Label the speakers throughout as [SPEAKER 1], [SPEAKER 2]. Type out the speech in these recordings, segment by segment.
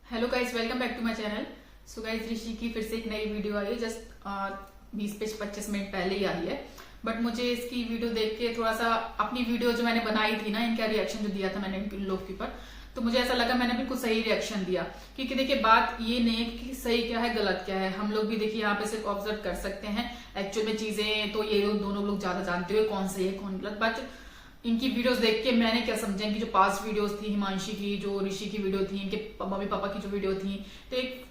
[SPEAKER 1] Hello guys, welcome back to my channel. So guys, Rishi की फिर से एक नई वीडियो आई है। जस्ट 20-25 मिनट पहले ही आई है। बट मुझे इसकी वीडियो देख के थोड़ा सा अपनी वीडियो जो मैंने बनाई थी ना, इनका रिएक्शन जो दिया था मैंने इन लोग के ऊपर, तो मुझे ऐसा लगा मैंने बिल्कुल सही रिएक्शन दिया। क्योंकि देखिए, बात ये नहीं है कि सही क्या है गलत क्या है, हम लोग भी देखिए यहाँ पे सिर्फ ऑब्जर्व कर सकते हैं। एक्चुअल में चीजें तो ये दोनों लोग ज्यादा जानते हुए कौन सही है कौन गलत। बट इनकी वीडियोस देख के मैंने क्या समझा, इनकी जो पास्ट वीडियोस थी, हिमांशी की, जो ऋषि की वीडियो थी, इनके मम्मी पापा की जो वीडियो थी, तो एक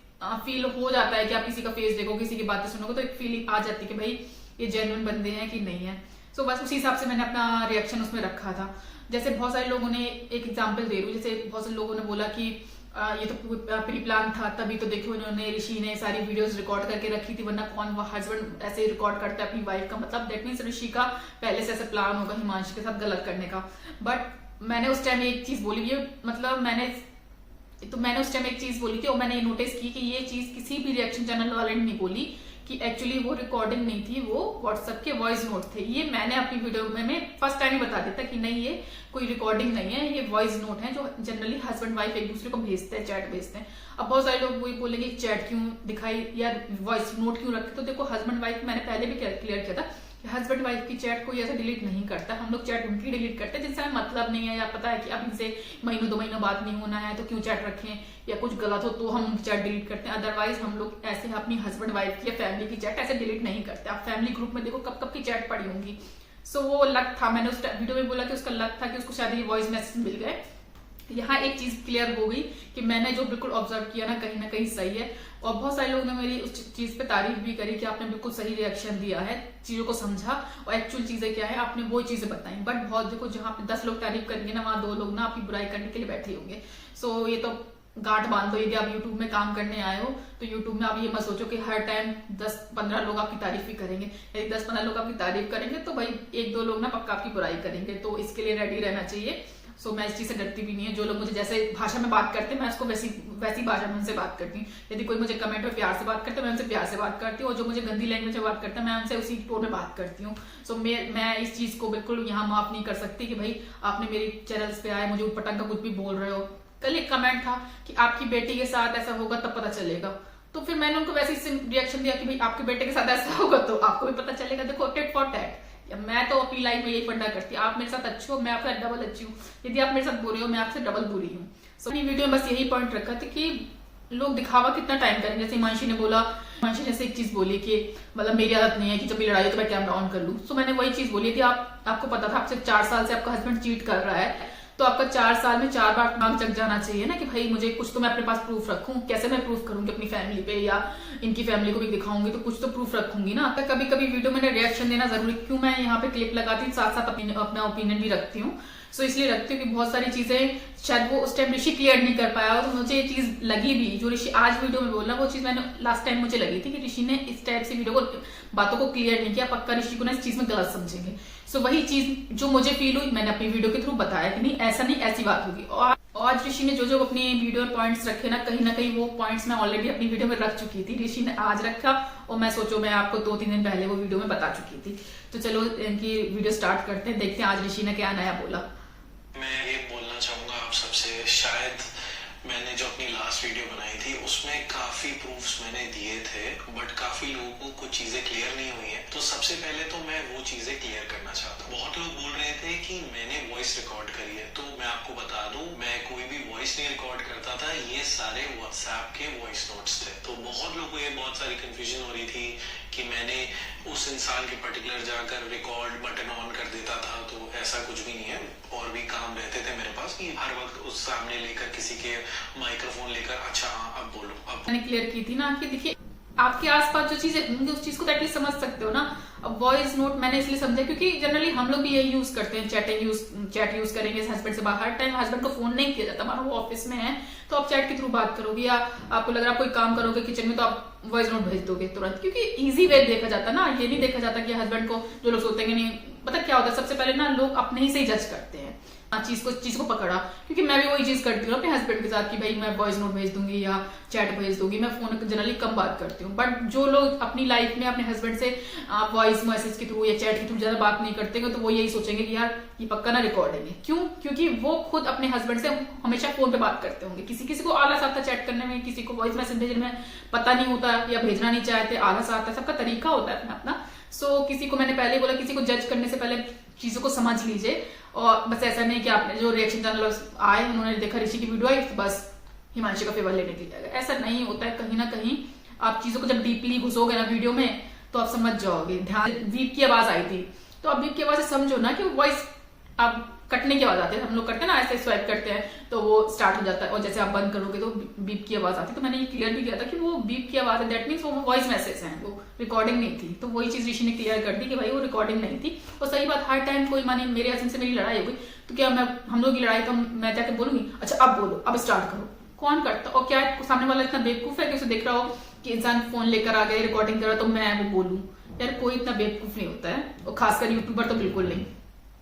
[SPEAKER 1] फील हो जाता है कि आप किसी का फेस देखो, किसी की बातें सुनोगे तो एक फीलिंग आ जाती है कि भाई ये जेन्युइन बंदे हैं कि नहीं है। सो बस उसी हिसाब से मैंने अपना रिएक्शन उसमें रखा था। जैसे बहुत सारे लोगों ने, एक एग्जाम्पल दे रही हूँ, जैसे बहुत सारे लोगों ने बोला कि ये तो प्री प्लान था, तभी तो देखो इन्होंने, ऋषि ने सारी वीडियोस रिकॉर्ड करके रखी थी, वरना कौन हस्बैंड ऐसे रिकॉर्ड करता है अपनी वाइफ का, मतलब दैट मीन्स ऋषि का पहले से ऐसा प्लान होगा हिमांशी के साथ गलत करने का। बट मैंने उस टाइम एक चीज बोली, ये मतलब मैंने उस टाइम एक चीज बोली थी और मैंने नोटिस की कि ये चीज किसी भी रिएक्शन चैनल वाले ने नहीं बोली कि एक्चुअली वो रिकॉर्डिंग नहीं थी, वो व्हाट्सएप के वॉइस नोट थे। ये मैंने अपनी वीडियो में मैं फर्स्ट टाइम ही बता देता कि नहीं, ये कोई रिकॉर्डिंग नहीं है, ये वॉइस नोट है जो जनरली हस्बैंड वाइफ एक दूसरे को भेजते हैं, चैट भेजते हैं। अब बहुत सारे लोग वही बोलेंगे चैट क्यों दिखाई या वॉइस नोट क्यों रखते, तो देखो हस्बैंड वाइफ मैंने पहले भी क्लियर किया था कि हस्बैंड वाइफ की चैट कोई ऐसा डिलीट नहीं करता। हम लोग चैट उनकी डिलीट करते हैं जिनसे हमें मतलब नहीं है, या पता है कि अब इनसे महीनों 2 महीनों बात नहीं होना है तो क्यों चैट रखें, या कुछ गलत हो तो हम उनकी चैट डिलीट करते हैं। अदरवाइज हम लोग ऐसे अपनी हस्बैंड वाइफ की या फैमिली की चैट ऐसे डिलीट नहीं करते। आप फैमिली ग्रुप में देखो कब कब की चैट पड़ी होंगी। सो वो लक था, मैंने उस वीडियो में बोला कि उसका लक था कि उसको शायद ये वॉइस मैसेज मिल गए। यहाँ एक चीज क्लियर हो गई कि मैंने जो बिल्कुल ऑब्जर्व किया ना कहीं सही है। और बहुत सारे लोगों ने मेरी उस चीज पे तारीफ भी करी कि आपने बिल्कुल सही रिएक्शन दिया है, चीजों को समझा और एक्चुअल चीजें क्या है आपने वो चीजें बताई। बट बहुत देखो, जहाँ पे 10 लोग तारीफ करेंगे ना, वहां 2 लोग ना आपकी बुराई करने के लिए बैठे होंगे। सो ये तो गांठ बांध दो, यदि आप यूट्यूब में काम करने आए हो तो यूट्यूब में आप ये मत सोचो कि हर टाइम 10-15 लोग आपकी तारीफ ही करेंगे। यदि 10-15 लोग आपकी तारीफ करेंगे तो भाई 1-2 लोग ना पक्का आपकी बुराई करेंगे, तो इसके लिए रेडी रहना चाहिए। सो मैं इस चीज से डरती भी नहीं है। जो लोग मुझे जैसे भाषा में बात करते हैं मैं उसको वैसी भाषा में उनसे बात करती हूँ। यदि कोई मुझे कमेंट में प्यार से बात करते हैं मैं उनसे प्यार से बात करती हूँ, और जो मुझे गंदी लैंग्वेज में बात करता है मैं उनसे उसी टोन में बात करती हूँ। सो मैं इस चीज को बिल्कुल यहाँ माफ नहीं कर सकती कि भाई आपने मेरी चैनल्स पे आए मुझे उटपटांग का कुछ भी बोल रहे हो। कल एक कमेंट था कि आपकी बेटी के साथ ऐसा होगा तब पता चलेगा, तो फिर मैंने उनको वैसे ही रिएक्शन दिया कि भाई आपके बेटे के साथ ऐसा होगा तो आपको भी पता चलेगा। देखो टिट फॉर टैट, मैं तो अपनी लाइफ में यही फंडा करती हूँ, आप मेरे साथ अच्छे हो मैं आपसे डबल अच्छी हूँ, यदि आप मेरे साथ बुरे हो मैं आपसे डबल बुरी हूँ। सो अपनी वीडियो में बस यही पॉइंट रखा था कि लोग दिखावा कितना टाइम करेंगे। जैसे हिमांशी ने बोला, हिमांशी ने एक चीज बोली कि मतलब मेरी आदत नहीं है कि जब भी लड़ाई हो तो मैं कैमरा ऑन कर लूँ। सो मैंने वही चीज बोली थी, आपको पता था आपसे 4 साल से आपका हस्बैंड चीट कर रहा है, तो आपका 4 साल में 4 बार दिमाग जग जाना चाहिए ना कि भाई मुझे कुछ तो मैं अपने पास प्रूफ रखूं। कैसे मैं प्रूफ करूंगी अपनी फैमिली पे, या इनकी फैमिली को भी दिखाऊंगी तो कुछ तो प्रूफ रखूंगी ना। कभी कभी वीडियो में रिएक्शन देना जरूरी क्यों, मैं यहाँ पे क्लिप लगाती हूँ साथ साथ अपना ओपिनियन भी रखती हूँ। सो इसलिए रखती हूँ कि बहुत सारी चीजें शायद वो उस टाइम ऋषि क्लियर नहीं कर पाया, तो मुझे ये चीज लगी भी जो ऋषि आज वीडियो में बोलना, वो चीज मैंने लास्ट टाइम मुझे लगी थी कि ऋषि ने इस टाइप से वीडियो को बातों को क्लियर नहीं किया, पक्का ऋषि को ना इस चीज में गलत समझेंगे। सो वही चीज जो मुझे फील हुई मैंने अपनी वीडियो के थ्रू बताया कि नहीं ऐसा नहीं, ऐसी बात होगी। और आज ऋषि ने जो अपनी वीडियो में पॉइंट्स रखे ना कहीं वो पॉइंट्स मैं ऑलरेडी अपनी वीडियो में रख चुकी थी, ऋषि ने आज रखा और मैं सोचो मैं आपको 2-3 दिन पहले वो वीडियो में बता चुकी थी। तो चलो इनकी वीडियो स्टार्ट करते हैं, देखते हैं आज ऋषि ने क्या नया बोला।
[SPEAKER 2] मैं ये बोलना चाहूंगा आप सबसे, शायद मैंने जो अपनी लास्ट वीडियो बनाई थी उसमें काफी प्रूफ्स मैंने दिए थे, बट काफी लोगों को कुछ चीजें क्लियर नहीं हुई हैं। तो सबसे पहले तो मैं वो चीजें क्लियर करना चाहता हूँ। बहुत लोग बोल रहे थे कि मैंने वॉइस रिकॉर्ड करी है, तो मैं आपको बता दूं मैं कोई भी वॉइस नहीं रिकॉर्ड करता था, ये सारे व्हाट्सएप के वॉइस नोट्स थे। तो बहुत लोगों को ये बहुत सारी कंफ्यूजन हो रही थी कि मैंने उस इंसान के पर्टिकुलर जाकर रिकॉर्ड बटन ऑन कर देता था, तो ऐसा कुछ भी नहीं है। और भी काम रहते थे मेरे पास कि हर वक्त उस सामने लेकर किसी के माइक्रोफोन लेकर अच्छा हाँ अब बोलो। अब
[SPEAKER 1] मैंने क्लियर की थी ना कि देखिए आपके आसपास जो चीजें होंगी उस चीज को एटलीस्ट समझ सकते हो ना। अब वॉइस नोट मैंने इसलिए समझा क्योंकि जनरली हम लोग भी यही यूज करते हैं, चैट यूज करेंगे हस्बैंड से बाहर। टाइम हस्बैंड को फोन नहीं किया जाता, मानो वो ऑफिस में है तो आप चैट के थ्रू बात करोगे, या आपको लग रहा है कोई काम करोगे किचन में तो आप वॉइस नोट भेज दोगे तुरंत, क्योंकि इजी वे देखा जाता ना। ये नहीं देखा जाता कि हस्बैंड को, जो लोग सोचते हैं नहीं, पता क्या होता है सबसे पहले ना लोग अपने ही से जज करते हैं। चीज को पकड़ा, क्योंकि मैं भी वही चीज करती हूँ अपने हस्बैंड के साथ कि भाई मैं वॉइस नोट भेज दूंगी या चैट भेज दूंगी, मैं फोन जनरली कम बात करती हूँ। बट जो लोग अपनी लाइफ में अपने हस्बैंड से वॉइस मैसेज के थ्रू या चैट के थ्रू ज्यादा बात नहीं करते तो वो यही सोचेंगे कि यार ये पक्का ना रिकॉर्डिंग है। क्यों? क्योंकि वो खुद अपने हस्बैंड से हमेशा फोन पे बात करते होंगे। किसी किसी को आलस आता है चैट करने में, किसी को वॉइस मैसेज भेजने में पता नहीं होता या भेजना नहीं चाहते, आलस आता है, सबका तरीका होता है अपना। सो किसी को मैंने पहले बोला, किसी को जज करने से पहले चीजों को समझ लीजिए। और बस ऐसा नहीं कि आपने जो रिएक्शन चैनल आए उन्होंने देखा ऋषि की वीडियो आई तो बस हिमांशी का फेवर लेने के लिए, ऐसा नहीं होता है। कहीं ना कहीं आप चीजों को जब डीपली घुसोगे ना वीडियो में तो आप समझ जाओगे। ध्यान, बीप की आवाज आई थी तो आप बीप की आवाज से समझो ना कि वॉइस आप कटने की आवाज आती है, हम लोग करते हैं ना ऐसे स्वाइप करते हैं तो वो स्टार्ट हो जाता है, और जैसे आप बंद करोगे तो बीप की आवाज आती है। तो मैंने ये क्लियर भी किया था कि वो बीप की आवाज है, दैट मीन्स वो वॉइस मैसेज है, वो रिकॉर्डिंग नहीं थी। तो वही चीज ऋषि ने क्लियर कर दी कि भाई वो रिकॉर्डिंग नहीं थी। और सही बात, हर टाइम कोई माने मेरे हस्बैंड से मेरी लड़ाई हो गई तो क्या हम लोग की लड़ाई तो मैं जाके बोलूंगी अच्छा अब बोलो, अब स्टार्ट करो? कौन करता? और क्या सामने वाला इतना बेवकूफ है कि उसे देख रहा हो कि इंसान फोन लेकर आ गया रिकॉर्डिंग कर रहा तो मैं वो बोलूं? यार कोई इतना बेवकूफ नहीं होता है, और खासकर यूट्यूबर तो बिल्कुल नहीं।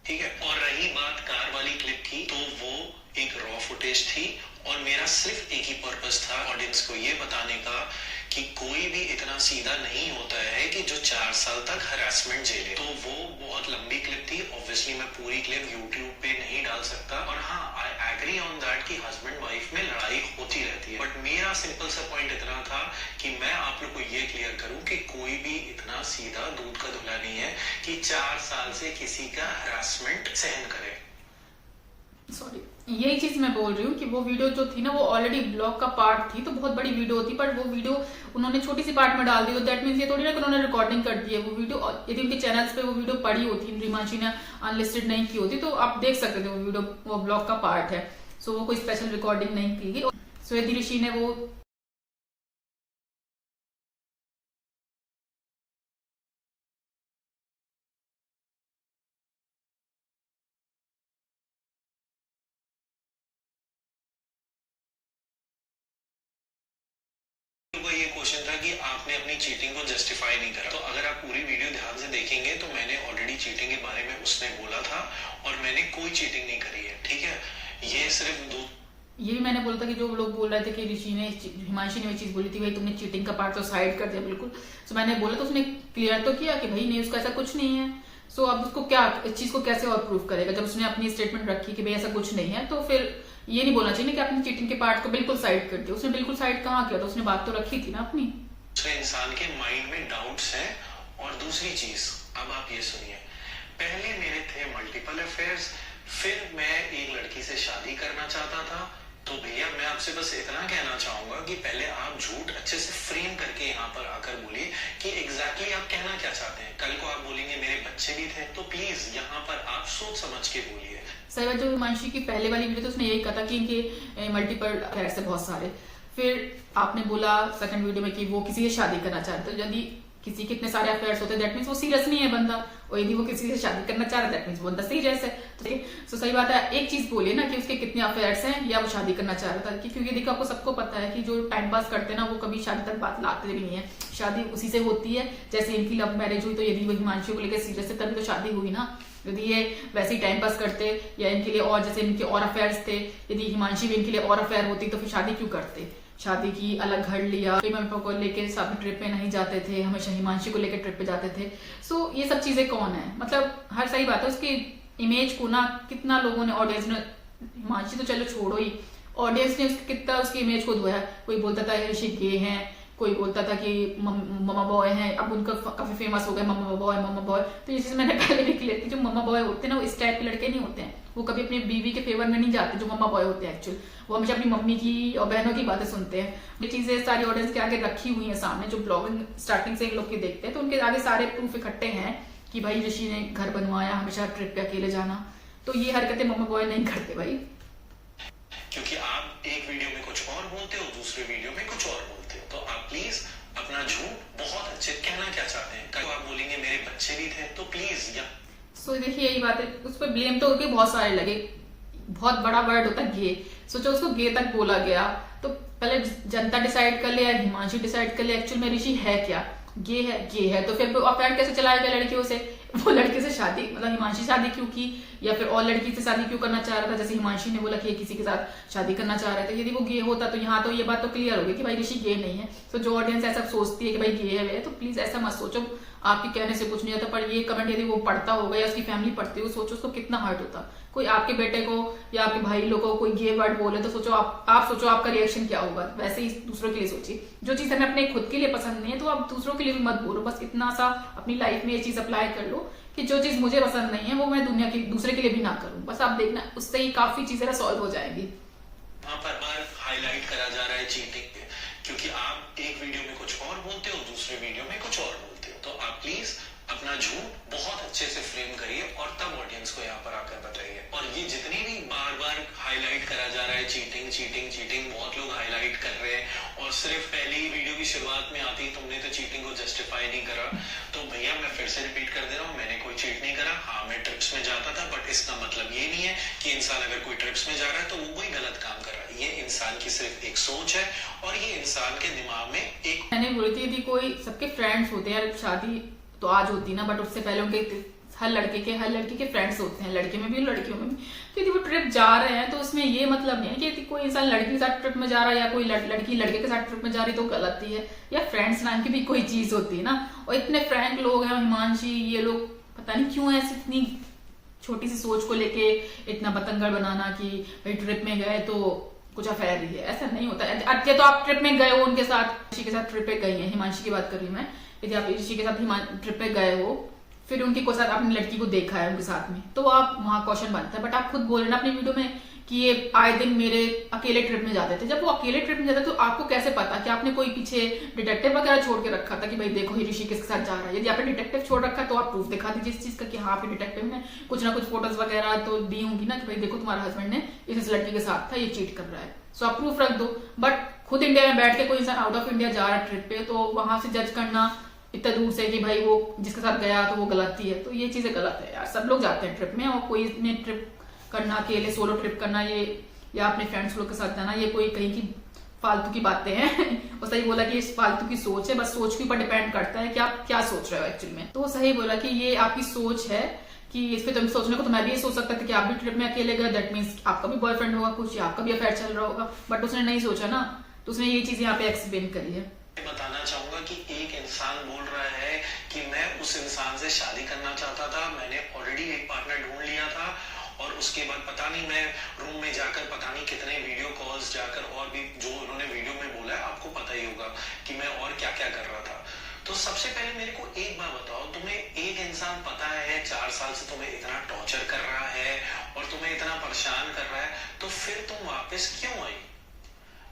[SPEAKER 2] ठीक है। और रही बात कार वाली क्लिप की, तो वो एक रॉ फुटेज थी और मेरा सिर्फ एक ही पर्पस था ऑडियंस को ये बताने का कि कोई भी इतना सीधा नहीं होता है कि जो 4 साल तक हरासमेंट झेले। तो वो बहुत लंबी क्लिप थी, ऑब्वियसली मैं पूरी क्लिप यूट्यूब पे नहीं डाल सकता। और हाँ, आई एग्री ऑन दैट कि हस्बैंड वाइफ में लड़ाई होती रहती है, बट मेरा सिंपल सा पॉइंट इतना था कि मैं आप लोग को ये क्लियर करूं कि कोई भी इतना सीधा दूध का धुला नहीं है कि 4 साल से किसी का हरासमेंट सहन करे।
[SPEAKER 1] सॉरी, यही चीज मैं बोल रही हूँ कि वो वीडियो जो थी ना वो ऑलरेडी ब्लॉग का पार्ट थी, तो बहुत बड़ी वीडियो थी, पर वो वीडियो उन्होंने छोटी सी पार्ट में डाल दी। तो दैट मीन्स ये थोड़ी ना कि उन्होंने रिकॉर्डिंग कर दी है। वो वीडियो यदि उनके चैनल्स पे वो वीडियो पड़ी होती, हिमांशी ने अनलिस्टेड नहीं की होती तो आप देख सकते थे वो वीडियो, वो ब्लॉग का पार्ट है। सो वो कोई स्पेशल रिकॉर्डिंग नहीं की गई। सो यदि ऋषि ने वो
[SPEAKER 2] ये क्वेश्चन था कि आपने अपनी चीटिंग को जस्टिफाई नहीं करा, तो अगर आप पूरी वीडियो ध्यान से देखेंगे तो मैंने ऑलरेडी चीटिंग के बारे में उसने बोला था और मैंने कोई चीटिंग नहीं करी है। ठीक है, ये सिर्फ
[SPEAKER 1] ये भी मैंने बोला था कि जो लोग बोल रहे थे कि ऋषि ने हिमांशी ने वो चीज बोली थी भाई तुमने चीटिंग का पार्ट तो साइड कर दिया बिल्कुल। सो मैंने बोला तो उसने क्लियर तो किया कि भाई नहीं, उसका ऐसा कुछ नहीं है। सो अब उसको क्या, इस चीज को कैसे और प्रूव करेगा? जब उसने अपनी स्टेटमेंट रखी कि भाई ऐसा कुछ नहीं है तो फिर ये नहीं बोलना चाहिए कि आपने चीटिंग के पार्ट को बिल्कुल साइड कर दिया। उसने बिल्कुल साइड कहाँ किया था? उसने बात तो रखी थी ना अपनी।
[SPEAKER 2] दूसरे इंसान के माइंड में डाउट्स हैं। और दूसरी चीज, अब आप ये सुनिए, पहले मेरे थे मल्टीपल अफेयर्स, फिर मैं एक लड़की से शादी करना चाहता था। तो भैया मैं आपसे बस इतना कहना चाहूंगा कि पहले आप झूठ अच्छे से फ्रेम करके यहाँ पर आकर बोलिए कि एग्जैक्टली आप कहना क्या चाहते हैं। कल को आप बोलेंगे मेरे बच्चे भी थे, तो प्लीज यहाँ पर आप सोच समझ के बोलिए।
[SPEAKER 1] सही बात, जो हिमांशी की पहले वाली वीडियो थी उसने यही कहा था कि इनके मल्टीपल अफेयर्स है बहुत सारे। फिर आपने बोला सेकंड वीडियो में कि वो किसी से शादी करना चाहते, तो यदि किसी के इतने सारे अफेयर्स होते दैट मीन्स वो सीरियस नहीं है बंदा, और यदि वो किसी से शादी करना चाह रहा है दैट मीन्स वो बंदा सीरियस है। तो सही बात है, एक चीज बोलिए ना कि उसके कितने अफेयर्स हैं या वो शादी करना चाह रहा था। क्योंकि देखो आपको सबको पता है कि जो टाइम पास करते हैं ना वो कभी शादी तक बात लाते भी नहीं है। शादी उसी से होती है जैसे इनकी लव मैरिज हुई, तो यदि वो हिमांशु को लेकर सीरियस है तभी तो शादी हुई ना। यदि ये वैसे ही टाइम पास करते या इनके लिए और जैसे इनके और अफेयर्स थे, यदि हिमांशी भी इनके लिए और अफेयर होती तो फिर शादी क्यों करते? शादी की, अलग घर लिया, मम्मी पापा को लेके साथ में ट्रिप पे नहीं जाते थे, हमेशा हिमांशी को लेकर ट्रिप पे जाते थे। सो ये सब चीजें कौन है, मतलब हर सही बात है उसकी इमेज को ना कितना लोगों ने, ऑडियंस ने, हिमांशी तो चलो छोड़ो ही, ऑडियंस ने कितना उसकी इमेज को धोया। कोई बोलता था ऋषि गे हैं, कोई बोलता था कि मम्मा बॉय हैं, अब उनका काफी फेमस हो गया मम्मा बॉय मम्मा बॉय। तो ये चीज मैंने पहले भी क्लियर की, जो मम्मा बॉय होते हैं ना वो इस टाइप के लड़के नहीं होते हैं, वो कभी अपनी बीवी के फेवर में नहीं जाते। जो मम्मा बॉय होते हैं एक्चुअल वो हमेशा अपनी मम्मी की और बहनों की बातें सुनते हैं। ये चीजें सारी ऑडियंस के आगे रखी हुई है सामने, जो ब्लॉगिंग स्टार्टिंग से लोग के देखते हैं तो उनके आगे सारे प्रूफ इकट्ठे हैं कि भाई ऋषि ने घर बनवाया, हमेशा ट्रिप पे अकेले जाना। तो ये हरकतें मम्मा बॉय नहीं करते भाई,
[SPEAKER 2] क्योंकि आप एक वीडियो में कुछ और बोलते हो, दूसरे वीडियो में कुछ और बोलते हो। तो आप प्लीज अपना झूठ बहुत अच्छे कहना क्या चाहते हैं। कल आप बोलेंगे मेरे बच्चे भी थे, तो प्लीज
[SPEAKER 1] सो देखिए यही बात है, उस पर ब्लेम तो उनके बहुत सारे लगे। बहुत बड़ा वर्ड होता है गे, सोचो उसको गे तक बोला गया तो पहले जनता डिसाइड कर ले या हिमांशु डिसाइड कर ले एक्चुअल में ऋषि है क्या, गे है तो फिर अफेयर कैसे चलाया गया लड़कियों से? वो लड़के से शादी, मतलब हिमांशी शादी क्यों की, या फिर और लड़की से शादी क्यों करना चाह रहा था। जैसे हिमांशी ने बोला कि किसी के साथ शादी करना चाह रहा था, यदि वो गे होता तो यहाँ तो ये बात तो क्लियर होगी कि भाई ऋषि गे नहीं है। तो जो ऑडियंस ऐसा सोचती है कि भाई गे है, तो प्लीज ऐसा मत सोचो, आपके कहने से कुछ नहीं होता। पर ये कमेंट यदि वो पढ़ता होगा या उसकी फैमिली पढ़ती हो, सोचो उसको कितना हर्ट होता। कोई आपके बेटे को या आपके भाई लोग को कोई गे वर्ड बोले तो सोचो आप सोचो आपका रिएक्शन क्या होगा। वैसे ही दूसरों के लिए सोचिए, जो चीज हमें अपने खुद के लिए पसंद नहीं है तो आप दूसरों के लिए भी मत बोलो। बस इतना सा अपनी लाइफ में ये चीज अप्लाई कर लो कि जो चीज मुझे पसंद नहीं है वो मैं दुनिया के दूसरे के लिए भी ना करूं। बस आप देखना, उससे ही काफी चीजें सॉल्व हो जाएंगी।
[SPEAKER 2] वहाँ पर बार हाईलाइट करा जा रहा है चीटिंग, क्योंकि आप एक वीडियो में कुछ और बोलते हो, दूसरे वीडियो में कुछ और बोलते हो। तो आप प्लीज अपना झूठ बहुत अच्छे से फ्रेम करिए और तब ऑडियंस को यहाँ पर आकर बताइए। और ये जितनी भी बार बार हाईलाइट करा जा रहा है चीटिंग चीटिंग चीटिंग, बहुत लोग हाईलाइट कर रहे हैं और सिर्फ पहले ही वीडियो की शुरुआत में आती तुमने तो चीटिंग को जस्टिफाई नहीं करा। तो भैया मैं फिर से रिपीट कर दे रहा हूँ, मैंने कोई चीट नहीं करा। हाँ मैं ट्रिप्स में जाता था, बट इसका मतलब ये नहीं है कि इंसान अगर कोई ट्रिप्स में जा रहा है तो वो कोई गलत काम कर रहा है। ये इंसान की सिर्फ एक सोच है और ये इंसान के दिमाग में एक,
[SPEAKER 1] मैंने बोली थी यदि कोई सबके फ्रेंड्स होते हैं, शादी तो आज होती ना, बट उससे पहले उनके हर लड़के के फ्रेंड्स होते हैं, लड़के में भी लड़कियों में भी। तो यदि वो ट्रिप जा रहे हैं तो उसमें ये मतलब नहीं है कि यदि कोई इंसान लड़की के साथ ट्रिप में जा रहा है या कोई लड़की लड़के के साथ ट्रिप में जा रही तो गलती है, या फ्रेंड्स नाम की भी कोई चीज होती है ना। और इतने फ्रैंक लोग हैं हिमांशी, ये लोग पता नहीं क्यों ऐसी इतनी छोटी सी सोच को लेके इतना बतंगड़ बनाना कि भाई ट्रिप में गए तो कुछ अफेयर ही है। ऐसा नहीं होता है। अच्छा तो आप ट्रिप में गए हो उनके साथ, ऋषि के साथ ट्रिप पे गई है, हिमांशी की बात कर रही हूँ मैं। यदि आप ऋषि के साथ ट्रिप पे गए हो, फिर उनके साथ आपने लड़की को देखा है उनके साथ में, तो आप वहां क्वेश्चन बनता है। बट आप खुद बोल रहे ना अपनी वीडियो में कि ये आए दिन मेरे अकेले ट्रिप में जाते थे। जब वो अकेले ट्रिप में जाते तो आपको कैसे पता कि आपने कोई पीछे डिटेक्टिव वगैरह छोड़ के रखा था कि भाई देखो ये ऋषि किसके साथ जा रहा है। यदि आपने डिटेक्टिव छोड़ रखा तो आप प्रूफ दिखा दीजिए इस चीज का कि हाँ आपके डिटेक्टिव ने कुछ ना कुछ फोटोज वगैरह तो दी होंगी ना कि भाई देखो तुम्हारा हस्बैंड ने इस लड़की के साथ था, ये चीट कर रहा है। सो आप प्रूफ रख दो। बट खुद इंडिया में बैठ के कोई इंसान आउट ऑफ इंडिया जा रहा है ट्रिप पे, तो वहां से जज करना इतना दूर से कि भाई वो जिसके साथ गया तो वो गलती है, तो ये चीजें गलत है यार। सब लोग जाते हैं ट्रिप में, और कोई ने ट्रिप करना, अकेले सोलो ट्रिप करना ये या अपने फ्रेंड्स लोग के साथ जाना, ये कोई कहीं की फालतू की बातें हैं। और सही बोला कि इस फालतू की सोच है, बस सोच के ऊपर डिपेंड करता है कि आप क्या सोच रहे हो एक्चुअली में। तो सही बोला कि ये आपकी सोच है कि इस पे तुम सोचने को, तो मैं भी ये सोच सकता था कि आप भी ट्रिप में अकेले गए, दैट मीन्स आपका भी बॉयफ्रेंड होगा कुछ, या आपका भी अफेयर चल रहा होगा। बट उसने नहीं सोचा ना, तो उसने ये चीज यहाँ पे एक्सप्लेन करी है।
[SPEAKER 2] बताना चाहूंगा कि एक इंसान बोल रहा है कि मैं उस इंसान से शादी करना चाहता था, मैंने ऑलरेडी एक पार्टनर ढूंढ लिया था, और उसके बाद पता नहीं मैं रूम में जाकर पता नहीं कितने वीडियो कॉल्स जाकर, और भी जो उन्होंने वीडियो में बोला है आपको पता ही होगा कि मैं और क्या क्या कर रहा था। तो सबसे पहले मेरे को एक बात बताओ, तुम्हें एक इंसान पता है 4 साल से तुम्हें इतना टॉर्चर कर रहा है और तुम्हें इतना परेशान कर रहा है, तो फिर तुम वापस क्यों आई?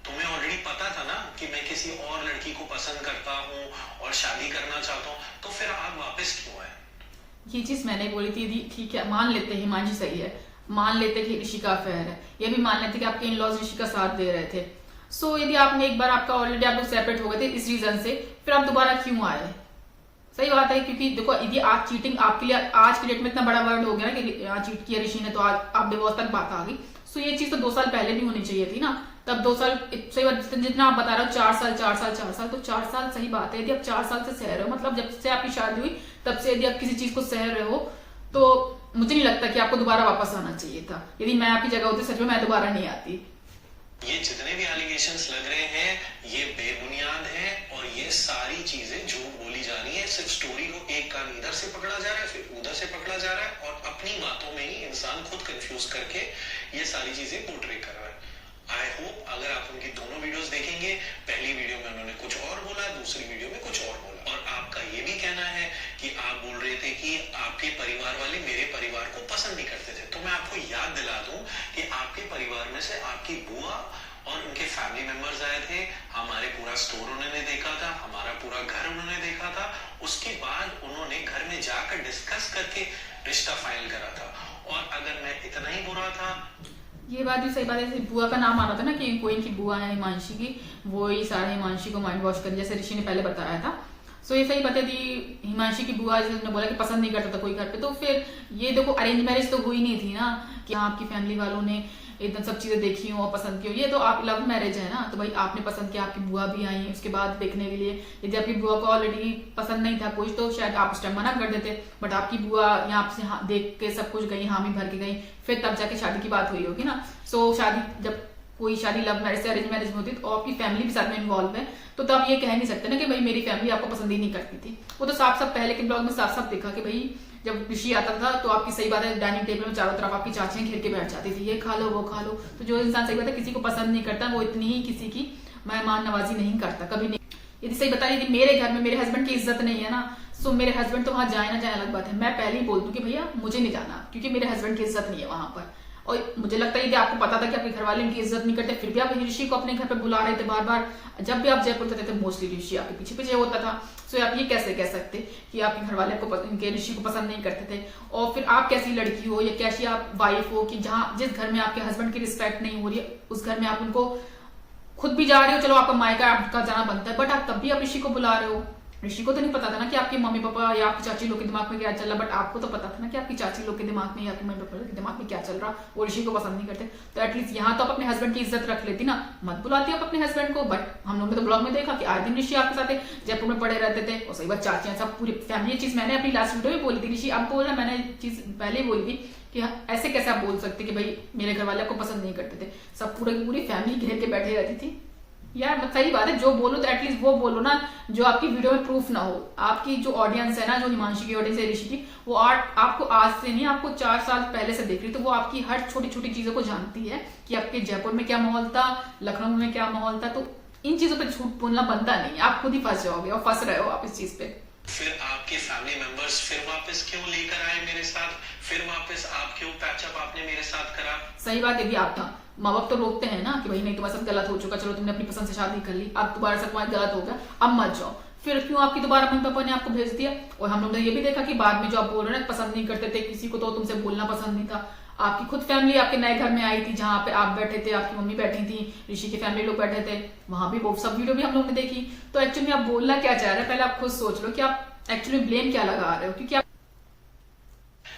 [SPEAKER 2] तुम्हें ऑलरेडी पता था ना कि मैं किसी और लड़की को पसंद करता हूँ और शादी करना चाहता हूँ, तो फिर आप वापस क्यों आए?
[SPEAKER 1] ये चीज मैंने बोली थी, ठीक है मान लेते हिमांशी सही है, मान लेते कि ऋषि का अफेयर है, ये भी मान लेते कि आपके इन लॉज ऋषि का साथ दे रहे थे। सो यदि आपने एक बार आपका ऑलरेडी आप लोग सेपरेट हो गए थे इस रीजन से, फिर आप दोबारा क्यों आए? सही बात है, क्योंकि देखो यदि आप चीटिंग आपके लिए आज की डेट में इतना बड़ा वर्ड हो गया ना कि चीट किया ऋषि ने, तो आज आप डिवोर्स तक बात आ गई। सो ये चीज तो 2 साल पहले भी होनी चाहिए थी ना, तब 2 साल सही बात, जितना आप बता रहे हो 4 साल तो 4 साल सही बात है। यदि आप 4 साल से सह रहे हो, मतलब जब से आपकी शादी हुई तब से यदि आप किसी चीज को सह रहे हो, तो मुझे नहीं लगता कि आपको दोबारा वापस आना चाहिए था। यदि मैं आपकी जगह होती सच में मैं दोबारा नहीं आती।
[SPEAKER 2] ये जितने भी एलिगेशंस लग रहे हैं ये बेबुनियाद हैं और ये सारी चीजें झूठ बोली जा रही है। सिर्फ स्टोरी को एक कान इधर से पकड़ा जा रहा है, फिर उधर से पकड़ा जा रहा है, और अपनी बातों में ही इंसान खुद कंफ्यूज करके ये सारी चीजें पोर्ट्रे कर रहा है। आई होप अगर आप उनकी दोनों वीडियोस देखेंगे, पहली वीडियो में उन्होंने कुछ और बोला, दूसरी वीडियो में कुछ और बोला, और आपका ये भी कहना है कि आप बोल रहे थे कि आपके परिवार वाले मेरे परिवार को पसंद नहीं करते थे। तो मैं आपको याद दिला दूं कि आपके परिवार में से आपकी बुआ और उनके फैमिली मेंबर्स आए थे, हमारे पूरा स्टोर उन्होंने देखा था, हमारा पूरा घर उन्होंने देखा था, उसके बाद उन्होंने घर में जाकर डिस्कस करके रिश्ता फाइनल करा था। और अगर मैं इतना ही बुरा था,
[SPEAKER 1] ये बात भी सही बात है, बुआ का नाम आ रहा था ना कि कोई इनकी बुआ है हिमांशी की, वो ही सारे हिमांशी को माइंड वॉश कर, जैसे ऋषि ने पहले बताया था। सो ये सही बात है कि हिमांशी की बुआ ने बोला कि पसंद नहीं करता था कोई घर पे, तो फिर ये देखो अरेंज मैरिज तो हुई नहीं थी ना कि आपकी फैमिली वालों ने एकदम सब चीजें देखी हो और पसंद की हो। ये तो आप लव मैरिज है ना, तो भाई आपने पसंद किया, आपकी बुआ भी आई उसके बाद देखने के लिए। यदि आपकी बुआ को ऑलरेडी पसंद नहीं था कुछ तो शायद आप उस टाइम मना कर देते, बट आपकी बुआ यहाँ आपसे देख के सब कुछ गई, हामी भर के गई, फिर तब जाके शादी की बात हुई होगी ना। सो शादी जब कोई शादी लव मैरिज से अरेंज मैरिज में होती तो आपकी फैमिली भी साथ में इन्वॉल्व है, तो तब ये कह नहीं सकते ना कि भाई मेरी फैमिली आपको पसंद ही नहीं करती थी। वो तो साफ साफ पहले के ब्लॉग में साफ साफ देखा कि भाई जब ऋषि आता था तो आपकी सही बात है डाइनिंग टेबल में चारों तरफ आपकी चाचियां घेर के बैठ जाती थी, ये खा लो वो खा लो। तो जो इंसान सही बात है किसी को पसंद नहीं करता वो इतनी ही किसी की मेहमान नवाजी नहीं करता, कभी नहीं। यदि सही बता रही थी मेरे घर में मेरे हस्बैंड की इज्जत नहीं है ना, सो मेरे हस्बैंड तो वहां जाए ना जाए अलग बात है, मैं पहले ही बोल दूं कि भैया मुझे नहीं जाना, क्योंकि मेरे हस्बैंड की इज्जत नहीं है वहां पर। और मुझे लगता है कि आपको पता था कि आपके घर वाले इनकी इज्जत नहीं करते, फिर भी आप ऋषि को अपने घर पे बुला रहे थे बार बार। जब भी आप जयपुर जाते थे मोस्टली ऋषि आपके पीछे पीछे होता था। सो आप ये कैसे कह सकते कि आपके घर वाले को इनके ऋषि को पसंद नहीं करते थे? और फिर आप कैसी लड़की हो या कैसी आप वाइफ हो कि जहां जिस घर में आपके हस्बैंड की रिस्पेक्ट नहीं हो रही है उस घर में आप उनको खुद भी जा रहे हो, चलो आपका मायका आपका जाना बनता है, बट आप तब भी आप ऋषि को बुला रहे हो। ऋषि को तो नहीं पता था ना कि आपके मम्मी पापा या आपकी चाची लोग के दिमाग में क्या चल रहा, बट आपको तो पता था ना कि आपकी चाची लोग के दिमाग में या आपके मम्मी पापा के दिमाग में क्या चल रहा, वो ऋषि को पसंद नहीं करते। तो एटलीस्ट यहाँ तो आप अपने हस्बैंड की इज्जत रख लेती ना, मत बुलाती आप अपने हस्बैंड को। बट हम लोग ने तो ब्लॉग में देखा कि आए दिन ऋषि आपके साथ जयपुर में पड़े रहते थे, और सही बात चाचियां सब पूरी फैमिली। ये चीज मैंने अपनी लास्ट वीडियो में बोली थी, ऋषि आपको बोला मैंने चीज पहले ही बोली थी कि ऐसे कैसे आप बोल सकते कि भाई मेरे घर वाले आपको पसंद नहीं करते थे, सब पूरी फैमिली घेर के बैठे रहती थी। यार सही बात है, जो बोलो तो एटलीस्ट वो बोलो ना जो आपकी वीडियो में प्रूफ ना हो। आपकी जो ऑडियंस है ना, जो हिमांशी की ऑडियंस है ऋषि की, वो आपको आज से नहीं आपको 4 साल पहले से देख रही, तो वो आपकी हर छोटी छोटी चीजों को जानती है कि आपके जयपुर में क्या माहौल था, लखनऊ में क्या माहौल था। तो इन चीजों पर झूठ बोलना बनता नहीं, आप खुद ही फंस जाओगे और फंस रहे हो आप इस चीज पे।
[SPEAKER 2] फिर आपके फैमिली मेंबर्स फिर वापस क्यों लेकर आए मेरे साथ, फिर वापस आप क्यों पैचअप आपने मेरे साथ करा?
[SPEAKER 1] सही बात है भी आप था, माँ बाप तो रोकते हैं ना कि भाई नहीं तुम्हारे साथ गलत हो चुका, चलो तुमने अपनी पसंद से शादी कर ली, अब दोबारा से तुम्हारा गलत हो गया, अब मत जाओ। फिर क्यों आपकी दोबारा मम्मी पापा ने आपको भेज दिया? और हम लोग ने ये भी देखा कि बाद में जो आप बोल रहे हैं पसंद नहीं करते थे किसी को, तो तुमसे बोलना पसंद नहीं था। आपकी खुद फैमिली आपके नए घर में आई थी जहां पे आप बैठे थे, आपकी मम्मी बैठी थी, ऋषि की फैमिली लोग बैठे थे, वहां भी वो सब वीडियो भी हम लोग ने देखी। तो एक्चुअली आप बोलना क्या चाह रहे हैं पहले आप खुद सोच लो कि आप एक्चुअली ब्लेम क्या लगा रहे हो। क्योंकि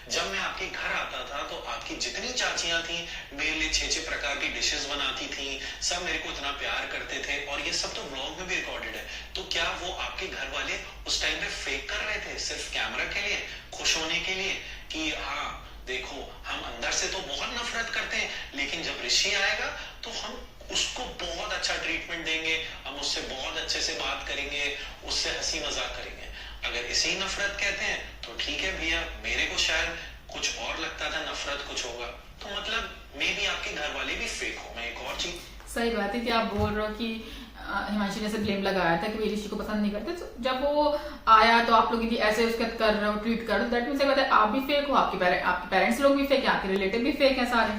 [SPEAKER 2] जब मैं आपके घर आता था तो आपकी जितनी चाचियां थी मेरे लिए 6-6 प्रकार की डिशेस बनाती थी, सब मेरे को इतना प्यार करते थे, और ये सब तो व्लॉग में भी रिकॉर्डेड है। तो क्या वो आपके घर वाले उस टाइम पे फेक कर रहे थे सिर्फ कैमरा के लिए, खुश होने के लिए कि हाँ देखो हम अंदर से तो बहुत नफरत करते हैं, लेकिन जब ऋषि आएगा तो हम उसको बहुत अच्छा ट्रीटमेंट देंगे, हम उससे बहुत अच्छे से बात करेंगे, उससे हंसी मजाक करेंगे? अगर इसे ही नफरत कहते हैं तो ठीक है भैया, मेरे को शायद कुछ और लगता था नफरत कुछ होगा, तो मतलब मे भी आपके घर वाले भी फेक हो। मैं एक और चीज
[SPEAKER 1] सही बात है कि आप बोल रहे हो कि हिमांशी ने से ब्लेम लगाया था कि वे ऋषि को पसंद नहीं करते, तो जब वो आया तो आप लोग यदि ऐसे उसके कर रहे हो, ट्रीट कर रहे हो, दैट मींस सही बात है आप भी फेक हो, आपके पेरेंट्स लोग भी फेक है, आपके रिलेटिव भी फेक है सारे।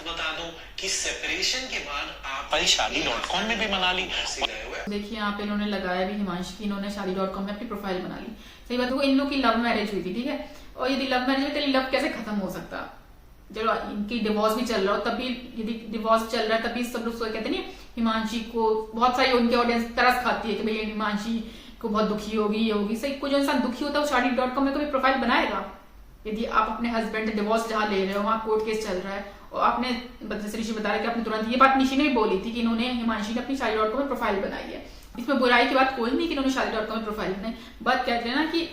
[SPEAKER 2] बता दूं कि सेपरेशन के बाद आप शादी.com में भी बना ली।
[SPEAKER 1] देखिए यहाँ पे इन्होंने लगाया भी हिमांशी की, इन्होंने शादी.com में अपनी प्रोफाइल बना ली। सही बात है, वो इन लोग की लव मैरिज हुई थी, ठीक है, और यदि लव मैरिज हुई तो लव कैसे खत्म हो सकता? चलो इनकी डिवोर्स भी चल रहा हो, तभी यदि डिवोर्स चल रहा है तभी सब लोग कहते नहीं हिमांशी को, बहुत सारी उनके ऑडियंस तरस खाती है कि भाई हिमांशी को बहुत दुखी होगी, ये होगी। सही, कोई जो इंसान दुखी होता है वो शादी.com में कभी प्रोफाइल बनाएगा? यदि आप अपने हस्बैंड डिवोर्स जहां ले रहे हो वहां कोर्ट केस चल रहा है, और आपने जैसे ऋषि बता रहा है कि आपने तुरंत, ये बात निशी ने भी बोली थी कि इन्होंने हिमांशी ने अपनी शादी.com में प्रोफाइल बनाई है, इसमें बुराई की बात कोई नहीं कि इन्होंने शादी.com में प्रोफाइल बनाई। बात कहते हैं ना कि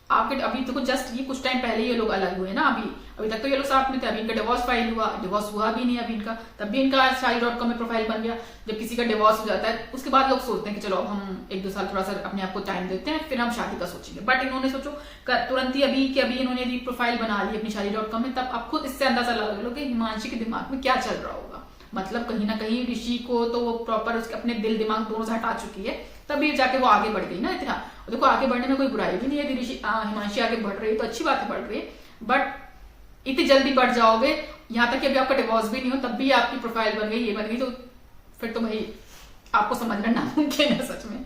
[SPEAKER 1] आपके अभी देखो जस्ट ये कुछ टाइम पहले ये लोग अलग हुए ना, अभी तक तो ये लोग साथ में थे, अभी इनका डिवोर्स फाइल हुआ, डिवोर्स हुआ भी नहीं अभी इनका, तब भी इनका शादी.com में प्रोफाइल बन गया। जब किसी का डिवोर्स हो जाता है उसके बाद लोग सोचते हैं कि चलो अब हम 1-2 साल थोड़ा सा अपने आप को टाइम देते हैं, फिर हम शादी का सोचेंगे। बट इन्होंने सोचो तुरंत ही अभी इन्होंने यदि प्रोफाइल बना ली अपनी शादी.com में, तब आप खुद इससे अंदाजा लगा लो कि हिमांशी के दिमाग में क्या चल रहा होगा। मतलब कहीं ना कहीं ऋषि को तो वो प्रॉपर उसके अपने दिल दिमाग दोनों से हटा चुकी है, तभी जाके वो आगे बढ़ गई ना इतना। देखो आगे बढ़ने में कोई बुराई भी नहीं है, यदि हिमांशी आगे बढ़ रही है तो अच्छी बात है, बढ़ रही है, बट इतनी जल्दी बढ़ जाओगे यहाँ तक कि अभी आपका डिवोर्स भी नहीं हो तब भी आपकी प्रोफाइल बन गई, ये बन गई, तो फिर तो भाई आपको समझना नामुमकिन है सच में।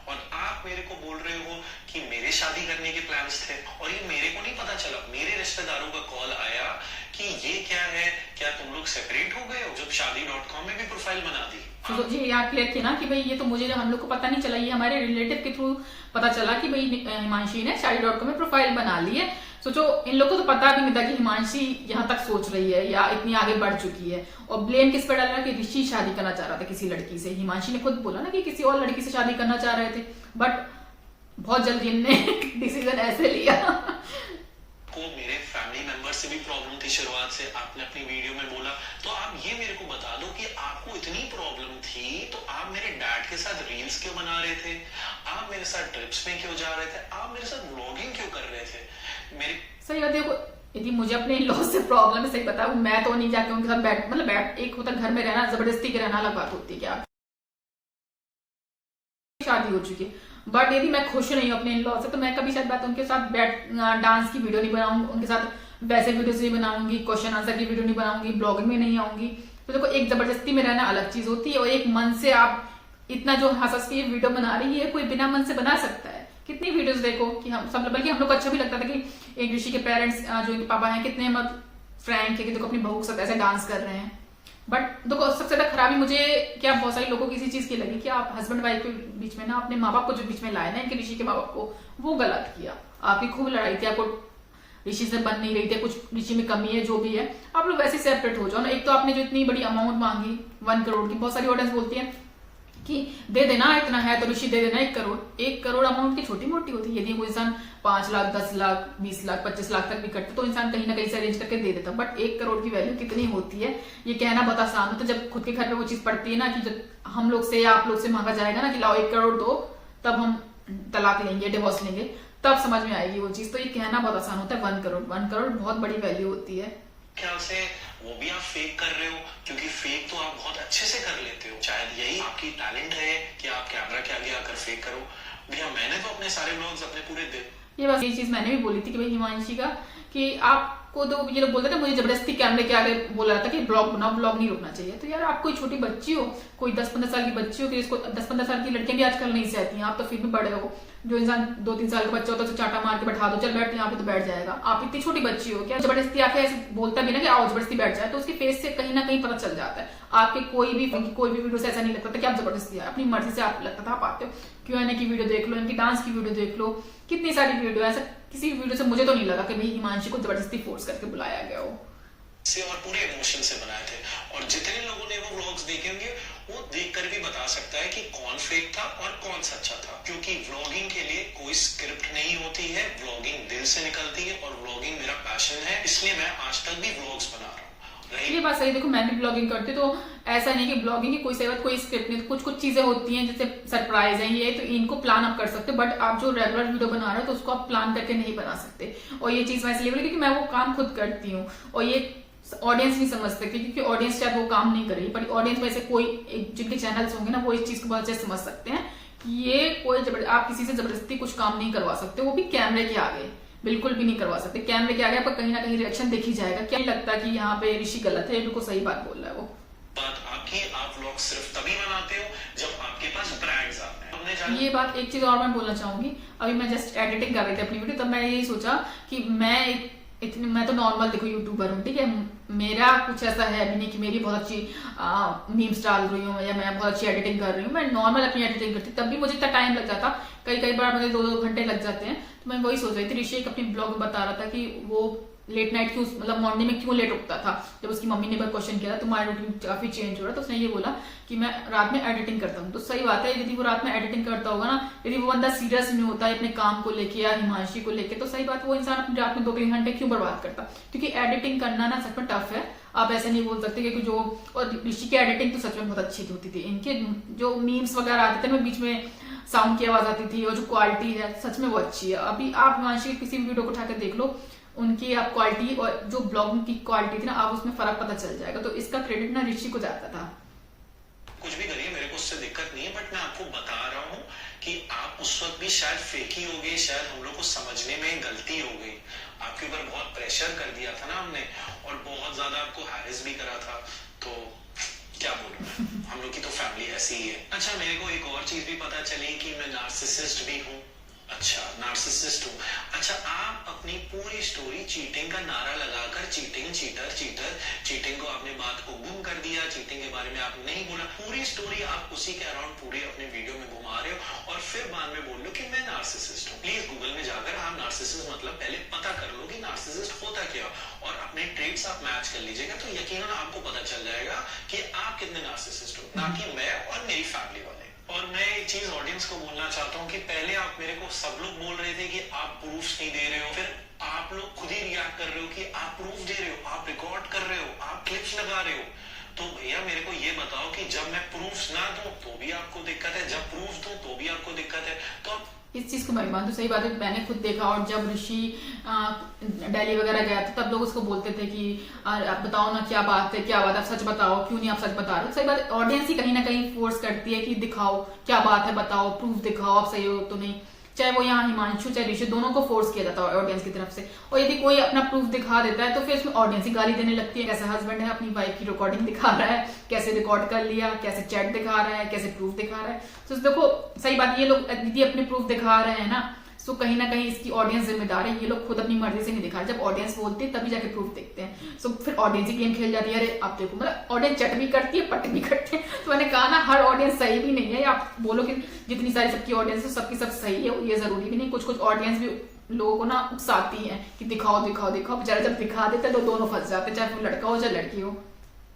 [SPEAKER 2] और आप मेरे को बोल रहे हो कि मेरे शादी करने के प्लान्स थे, और ये मेरे को नहीं पता चला, मेरे रिश्तेदारों का कॉल आया कि ये क्या है, क्या तुम लोग सेपरेट हो गए हो, जब शादी.com में भी प्रोफाइल बना दी।
[SPEAKER 1] तो जी याद क्लियर किया ना कि भाई ये तो मुझे हम लोग को पता नहीं चला, ये हमारे रिलेटिव के थ्रू पता चला कि भाई हिमांशी ने शादी.com में प्रोफाइल बना ली है। सोचो इन लोगों को तो पता भी नहीं था कि हिमांशी यहाँ तक सोच रही है या इतनी आगे बढ़ चुकी है। और ब्लेम किस पर डाल रहा है कि ऋषि शादी करना चाह रहा था किसी लड़की से। हिमांशी ने खुद बोला ना कि किसी और लड़की से शादी करना चाह रहे थे, बट बहुत जल्दी इनने डिसीजन ऐसे लिया।
[SPEAKER 2] को मेरे फैमिली मेंबर से भी प्रॉब्लम थी शुरुआत से, आपने अपनी वीडियो में बोला, तो आप ये मेरे को बता दो कि आपको इतनी प्रॉब्लम थी तो आप मेरे डैड के साथ रील्स क्यों बना रहे थे, आप मेरे साथ ट्रिप्स में क्यों जा रहे थे, आप मेरे साथ व्लॉगिंग क्यों कर रहे थे। मेरी सही
[SPEAKER 1] बात देखो, यदि मुझे अपने इन लॉ से प्रॉब्लम है, सही बताऊं, मैं तो नहीं जाके उनके साथ बैठ एक होता घर में रहना, जबरदस्ती के रहना अलग बात होती है। क्या शादी हो चुकी है, बट यदि मैं खुश नहीं हूँ अपने इन लॉ से तो मैं कभी शायद बात उनके साथ डांस की वीडियो नहीं बनाऊंगी, उनके साथ वैसे वीडियोस नहीं बनाऊंगी, क्वेश्चन आंसर की वीडियो नहीं बनाऊंगी, ब्लॉगिंग में नहीं आऊंगी। तो देखो, एक जबरदस्ती में रहना अलग चीज होती है और एक मन से आप इतना जो हंस के वीडियो बना रही है, कोई बिना मन से बना सकता है। कितनी वीडियोस देखो कि हम सब, बल्कि हम लोग को अच्छा भी लगता था कि एक ऋषि के पेरेंट्स जो इनके पापा हैं कितने फ्रैंक है कि देखो अपनी बहू के साथ ऐसे डांस कर रहे हैं। बट देखो, सबसे ज्यादा खराबी मुझे क्या बहुत सारे लोगों को किसी चीज की लगी कि आप हस्बैंड वाइफ के बीच में ना अपने माँ बाप को जो बीच में लाए ना, इनके ऋषि के माँ बाप को, वो गलत किया। आपकी खूब लड़ाई थी, आपको ऋषि से बन नहीं रही थी, कुछ ऋषि में कमी है, जो भी है आप लोग वैसे सेपरेट हो जाओ ना। एक तो आपने जो इतनी बड़ी अमाउंट मांगी 1 करोड़ की, बहुत सारी ऑडियंस बोलती है कि दे देना, इतना है तो ऋषि दे देना 1 करोड़। 1 करोड़ अमाउंट की छोटी मोटी होती है। यदि कोई इंसान 5 लाख 10 लाख 20 लाख 25 लाख तक भी करते तो इंसान कहीं ना कहीं से अरेंज करके दे देता, बट 1 करोड़ की वैल्यू कितनी होती है ये कहना बहुत आसान होता है। जब खुद के घर पे वो चीज पड़ती है ना कि जब हम लोग से या आप लोग से मांगा जाएगा ना कि लाओ 1 करोड़ दो, तब हम तलाक लेंगे, डिवोर्स लेंगे, तब समझ में आएगी वो चीज। तो ये कहना बहुत आसान होता है। 1 करोड़ 1 करोड़ बहुत बड़ी वैल्यू होती है।
[SPEAKER 2] ख्याल से वो भी आप फेक कर रहे हो, क्योंकि फेक तो आप बहुत अच्छे से कर लेते हो। शायद यही आपकी टैलेंट है कि आप कैमरा के आगे आकर फेक करो। भैया मैंने तो अपने सारे व्लॉग्स अपने पूरे दिन,
[SPEAKER 1] ये चीज मैंने भी बोली थी कि भाई हिमांशी का कि आपको तो ये लोग बोलते थे, मुझे जबरदस्ती कैमरे के आगे बोला था कि ब्लॉग बनाओ, ब्लॉग नहीं रोकना चाहिए। तो यार आप कोई छोटी बच्ची हो, कोई 10-15 साल की बच्ची हो, कि इसको 10-15 साल की लड़कियां भी आजकल नहीं सहती हैं, आप तो फिर भी बड़े हो। जो इंसान 2-3 साल का बच्चा होता है तो चाटा मार के बैठा दो, चल बैठ यहाँ पे, तो बैठ जाएगा। आप इतनी छोटी बच्ची हो, क्या जबरदस्ती आके ऐसे बोलता भी ना कि आओ जबरदस्ती बैठ जाए, तो उसकी फेस से कहीं ना कहीं पता चल जाता है। आपके कोई भी वीडियो से ऐसा नहीं लगता था कि आप जबरदस्ती आए, अपनी मर्जी से आप लगता था आप आते हो। Q&A की वीडियो देख लो, इनकी डांस की वीडियो देख लो, कितनी सारी वीडियो, ऐसा किसी वीडियो से मुझे तो नहीं लगा कि भाई हिमांशी को जबरदस्ती फोर्स करके बुलाया गया हो।
[SPEAKER 2] से और पूरे इमोशन से बनाए थे। और जितने लोगों ने वो व्लॉग्स देखेंगे वो देखकर भी बता सकता है कि कौन फेक था और कौन सच्चा था, क्योंकि व्लॉगिंग के लिए कोई स्क्रिप्ट नहीं होती है। व्लॉगिंग दिल से निकलती है और व्लॉगिंग मेरा पैशन है, इसलिए मैं आज तक भी व्लॉग्स बना रहा हूँ।
[SPEAKER 1] ये बात सही। देखो मैं भी ब्लॉगिंग करती हूँ, तो ऐसा नहीं कि ब्लॉगिंग की कोई स्क्रिप्ट नहीं, कुछ चीजें होती हैं जैसे सरप्राइज है ये, तो इनको प्लान आप कर सकते हो, बट आप जो रेगुलर वीडियो बना रहे हो तो उसको आप प्लान करके नहीं बना सकते। और ये चीज मैं इसलिए बोली क्योंकि मैं वो काम खुद करती हूँ और ये ऑडियंस नहीं समझ सकती, क्योंकि ऑडियंस शायद वो काम नहीं कर रही, पर ऑडियंस में से कोई जिनके चैनल्स होंगे ना वो इस चीज को बहुत अच्छे समझ सकते हैं कि ये कोई आप किसी से जबरदस्ती कुछ काम नहीं करवा सकते, वो भी कैमरे के आगे बिल्कुल भी नहीं करवा सकते। कैमरे के आगे आपका कहीं ना कहीं रिएक्शन देख ही जाएगा। क्या नहीं लगता कि यहाँ पे ऋषि गलत है, बिल्कुल सही बात बोल रहा है वो।
[SPEAKER 2] बात आपकी, आप व्लॉग सिर्फ तभी बनाते हो जब आपके पास ब्रांड्स आते हैं।
[SPEAKER 1] ये बात, एक चीज और मैं बोलना चाहूंगी, अभी मैं जस्ट एडिटिंग कर रही थी अपनी वीडियो, तब मैं यही सोचा कि मैं तो नॉर्मल देखो यूट्यूबर हूँ, ठीक है, मेरा कुछ ऐसा है भी नहीं कि मेरी बहुत अच्छी मीम्स डाल रही हूँ या मैं बहुत अच्छी एडिटिंग कर रही हूँ। मैं नॉर्मल अपनी एडिटिंग करती, तब भी मुझे इतना टाइम लग जाता, कई बार मुझे 2-2 घंटे लग जाते हैं। तो मैं वही सोच रही थी, ऋषि अपनी ब्लॉग में बता रहा था कि वो लेट नाइट क्यों, मतलब मॉर्निंग में क्यों लेट उठता था। जब उसकी मम्मी ने क्वेश्चन किया तुम्हारा रूटीन काफी चेंज हो रहा है, तो उसने ये बोला कि मैं रात में एडिटिंग करता हूँ। तो सही बात है, यदि वो रात में एडिटिंग करता होगा ना, यदि वो बंदा सीरियस नहीं होता है अपने काम को लेके या हिमांशी को लेके, तो सही बात वो इंसान अपनी रात में 2-3 घंटे क्यों बर्बाद करता। क्योंकि एडिटिंग करना ना सच में टफ है, आप ऐसे नहीं बोल सकते क्योंकि जो, और ऋषि की एडिटिंग तो सच में बहुत अच्छी होती थी। इनके जो मीम्स वगैरह आते थे, बीच में साउंड की आवाज आती थी, और जो क्वालिटी है सच में वो अच्छी है। अभी आप हिमांशी की किसी भी वीडियो को उठा के देख लो, उनकी आप क्वालिटी और जो ब्लॉगिंग की क्वालिटी थी ना, आप उसमें फर्क पता चल जाएगा। तो इसका क्रेडिट ना ऋषि को जाता था।
[SPEAKER 2] कुछ भी करिए, मेरे को उससे दिक्कत नहीं है, बट मैं आपको बता रहा हूँ कि आप उस वक्त भी शायद फेक ही हो गए, शायद हम लोग को समझने में गलती हो गई। आपके ऊपर बहुत प्रेशर कर दिया था ना हमने, और बहुत ज्यादा आपको हैरेस भी करा था, तो क्या बोलूं, हम लोग की तो फैमिली ऐसी ही है। अच्छा, मेरे को एक और चीज भी पता चली कि मैं नार्सिसिस्ट भी हूँ। अच्छा, नार्सिसिस्ट हूँ। अच्छा, आप अपनी पूरी स्टोरी चीटिंग का नारा लगाकर चीटिंग, चीटर, चीटिंग को आपने बात को गुम कर दिया, चीटिंग के बारे में आप नहीं बोला, पूरी स्टोरी आप उसी के अराउंड पूरे अपने वीडियो में घुमा रहे हो और फिर बाद में बोल लो कि मैं नार्सिसिस्ट हूँ। प्लीज गूगल में जाकर आप नार्सिसिस्ट मतलब पहले पता कर लो कि नार्सिसिस्ट होता क्या और अपने ट्रेड्स आप मैच कर लीजिएगा तो यकीनन आपको पता चल जाएगा कि आप कितने नार्सिसिस्ट हो, ना कि मैं और मेरी फैमिली वाले। और मैं एक चीज ऑडियंस को बोलना चाहता हूँ कि पहले आप मेरे को सब लोग बोल रहे थे कि आप प्रूफ्स नहीं दे रहे हो, फिर आप लोग खुद ही रिएक्ट कर रहे हो कि आप प्रूफ दे रहे हो, आप रिकॉर्ड कर रहे हो, आप क्लिप्स लगा रहे हो। तो भैया मेरे को ये बताओ कि जब मैं प्रूफ्स ना दूं तो भी आपको दिक्कत है, जब प्रूफ दूं तो भी आपको दिक्कत है। तो
[SPEAKER 1] इस चीज को मैं मानती हूँ, सही बात है। मैंने खुद देखा और जब ऋषि दिल्ली वगैरह गया था तब लोग उसको बोलते थे कि आप बताओ ना क्या बात है, क्या बात है, आप सच बताओ, क्यों नहीं आप सच बता रहे हो। सही बात है, ऑडियंस ही कहीं ना कहीं फोर्स करती है कि दिखाओ क्या बात है, बताओ, प्रूफ दिखाओ, आप सही हो तो नहीं। चाहे वो यहाँ हिमांशु चाहे ऋषि, दोनों को फोर्स किया जाता है ऑडियंस की तरफ से। और यदि कोई अपना प्रूफ दिखा देता है तो फिर उसमें ऑडियंस ही गाली देने लगती है। कैसे हस्बैंड है अपनी वाइफ की रिकॉर्डिंग दिखा रहा है, कैसे रिकॉर्ड कर लिया, कैसे चैट दिखा रहा है, कैसे प्रूफ दिखा रहा है। तो देखो सही बात, ये लोग यदि अपने प्रूफ दिखा रहे हैं ना, सो कहीं ना कहीं इसकी ऑडियंस जिम्मेदार है। ये लोग खुद अपनी मर्जी से नहीं दिखा, जब ऑडियंस बोलती है तभी जाके प्रूफ देखते हैं। सो फिर ऑडियंस ही गेम खेल जाती है। अरे आप देखो, मतलब ऑडियंस चट भी करती है, पट भी करती है। तो मैंने कहा ना, हर ऑडियंस सही भी नहीं है। आप बोलो कि जितनी सारी सबकी ऑडियंस है सबकी सब सही है, ये जरूरी भी नहीं। कुछ कुछ ऑडियंस भी लोगों को ना उकसाती है कि दिखाओ दिखाओ दिखाओ। बेचारा जब दिखा देते हैं तो दोनों फंस जाते हैं, चाहे वो लड़का हो चाहे लड़की हो।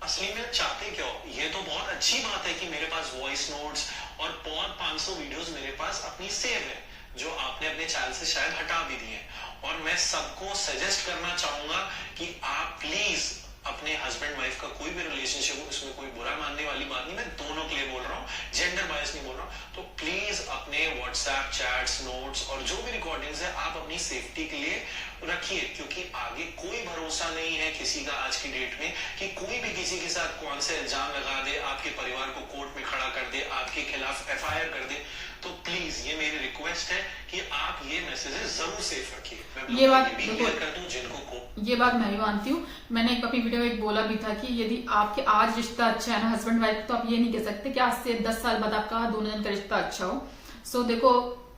[SPEAKER 2] असली में चाहते क्यों? ये तो बहुत अच्छी बात है कि मेरे पास वॉइस नोट्स और 500 वीडियोस मेरे पास अपनी सेव है, जो आपने अपने चैनल से शायद हटा भी दिए। और मैं सबको सजेस्ट करना चाहूंगा कि आप प्लीज अपने हस्बैंड वाइफ का कोई भी रिलेशनशिप हो, इसमें कोई बुरा मानने वाली बात नहीं, मैं दोनों के लिए बोल रहा हूँ, जेंडर बायस नहीं बोल रहा हूँ। तो प्लीज अपने व्हाट्सएप चैट्स, नोट्स और जो भी रिकॉर्डिंग्स है आप अपनी सेफ्टी के लिए रखिए, क्योंकि आगे कोई भरोसा नहीं है किसी का आज की डेट में कि कोई भी किसी के साथ कौन से इल्जाम लगा दे, आपके परिवार को कोर्ट में खड़ा कर दे, आपके खिलाफ FIR कर दे। तो प्लीज ये मेरी रिक्वेस्ट है कि आप ये मैसेजेस जरूर सेफ रखिए।
[SPEAKER 1] ये बात
[SPEAKER 2] भी क्लियर कर दूं जिनको को
[SPEAKER 1] ये बात मैं भी मानती हूँ। मैंने एक अपनी वीडियो में एक बोला भी था कि यदि आपके आज रिश्ता अच्छा है ना हस्बैंड वाइफ, तो आप ये नहीं कह सकते कि आज से 10 साल बाद आपका दोनों जन का रिश्ता अच्छा हो। सो देखो,